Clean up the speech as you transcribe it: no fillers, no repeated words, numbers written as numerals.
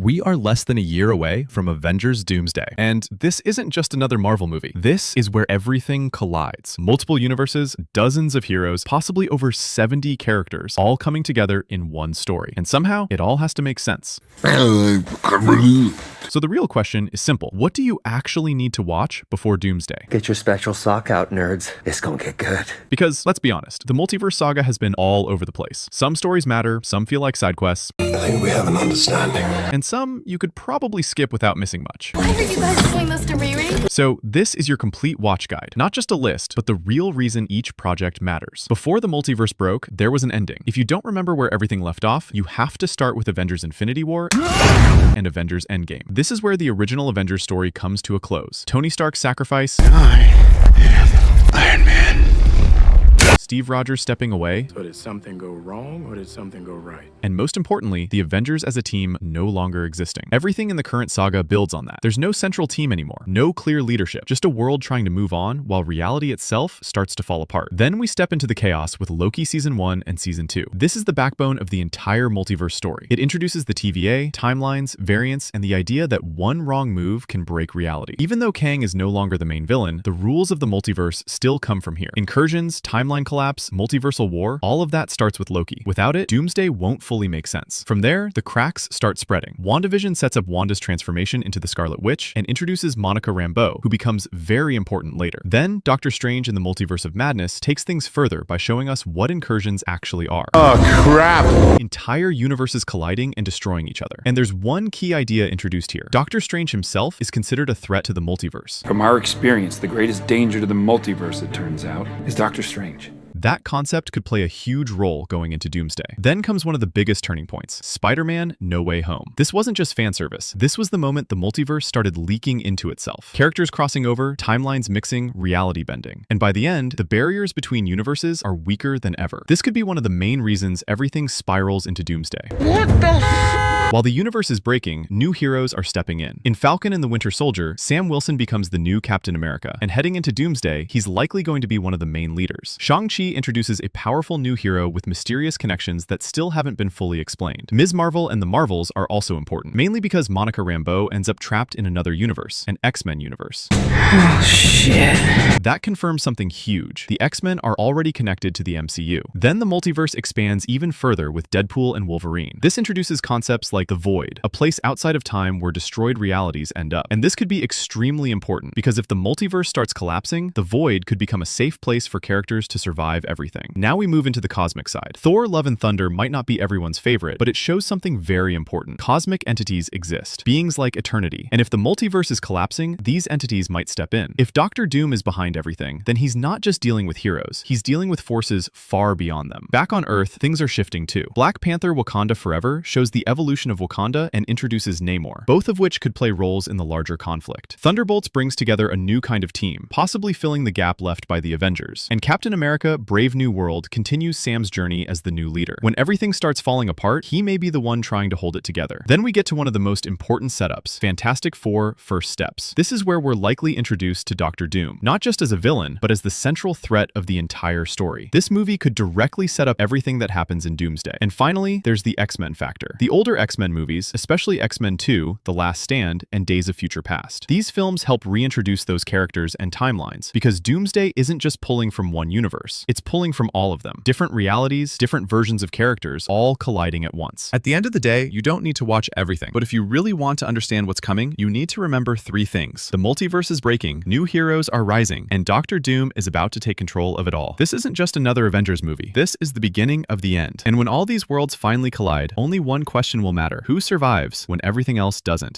We are less than a year away from Avengers Doomsday, and this isn't just another Marvel movie. This is where everything collides. Multiple universes, dozens of heroes, possibly over 70 characters, all coming together in one story. And somehow, it all has to make sense. So the real question is simple. What do you actually need to watch before Doomsday? Get your special sock out, nerds. It's gonna get good. Because, let's be honest, the Multiverse Saga has been all over the place. Some stories matter, some feel like side quests. I think we have an understanding. And some you could probably skip without missing much. Why are you guys doing this to Riri? So this is your complete watch guide. Not just a list, but the real reason each project matters. Before the multiverse broke, there was an ending. If you don't remember where everything left off, you have to start with Avengers Infinity War and Avengers Endgame. This is where the original Avengers story comes to a close. Tony Stark's sacrifice, Iron Man. Steve Rogers stepping away, So did something go wrong or did something go right? and most importantly, the Avengers as a team no longer existing. Everything in the current saga builds on that. There's no central team anymore, no clear leadership, just a world trying to move on while reality itself starts to fall apart. Then we step into the chaos with Loki Season 1 and Season 2. This is the backbone of the entire multiverse story. It introduces the TVA, timelines, variants, and the idea that one wrong move can break reality. Even though Kang is no longer the main villain, the rules of the multiverse still come from here. Incursions, timeline collapse, multiversal war, all of that starts with Loki. Without it, Doomsday won't fully make sense. From there, the cracks start spreading. WandaVision sets up Wanda's transformation into the Scarlet Witch and introduces Monica Rambeau, who becomes very important later. Then, Doctor Strange in the Multiverse of Madness takes things further by showing us what incursions actually are. Oh, crap! Entire universes colliding and destroying each other. And there's one key idea introduced here. Doctor Strange himself is considered a threat to the multiverse. From our experience, the greatest danger to the multiverse, it turns out, is Doctor Strange. That concept could play a huge role going into Doomsday. Then comes one of the biggest turning points, Spider-Man: No Way Home. This wasn't just fan service. This was the moment the multiverse started leaking into itself. Characters crossing over, timelines mixing, reality bending. And by the end, the barriers between universes are weaker than ever. This could be one of the main reasons everything spirals into Doomsday. While the universe is breaking, new heroes are stepping in. In Falcon and the Winter Soldier, Sam Wilson becomes the new Captain America, and heading into Doomsday, he's likely going to be one of the main leaders. Shang-Chi introduces a powerful new hero with mysterious connections that still haven't been fully explained. Ms. Marvel and the Marvels are also important, mainly because Monica Rambeau ends up trapped in another universe, an X-Men universe. Oh, shit. That confirms something huge. The X-Men are already connected to the MCU. Then the multiverse expands even further with Deadpool and Wolverine. This introduces concepts like the Void, a place outside of time where destroyed realities end up. And this could be extremely important because if the multiverse starts collapsing, the Void could become a safe place for characters to survive everything. Now we move into the cosmic side. Thor: Love and Thunder might not be everyone's favorite, but it shows something very important. Cosmic entities exist, beings like eternity. And if the multiverse is collapsing, these entities might step in. If Doctor Doom is behind everything, then he's not just dealing with heroes, he's dealing with forces far beyond them. Back on Earth, things are shifting too. Black Panther: Wakanda Forever shows the evolution of Wakanda and introduces Namor, both of which could play roles in the larger conflict. Thunderbolts brings together a new kind of team, possibly filling the gap left by the Avengers. And Captain America: Brave New World continues Sam's journey as the new leader. When everything starts falling apart, he may be the one trying to hold it together. Then we get to one of the most important setups, Fantastic Four: First Steps. This is where we're likely introduced to Doctor Doom, not just as a villain, but as the central threat of the entire story. This movie could directly set up everything that happens in Doomsday. And finally, there's the X-Men factor. The older X-Men movies, especially X-Men 2, The Last Stand, and Days of Future Past. These films help reintroduce those characters and timelines, because Doomsday isn't just pulling from one universe, it's pulling from all of them. Different realities, different versions of characters, all colliding at once. At the end of the day, you don't need to watch everything, but if you really want to understand what's coming, you need to remember three things. The multiverse is breaking, new heroes are rising, and Doctor Doom is about to take control of it all. This isn't just another Avengers movie. This is the beginning of the end. And when all these worlds finally collide, only one question will matter. Who survives when everything else doesn't?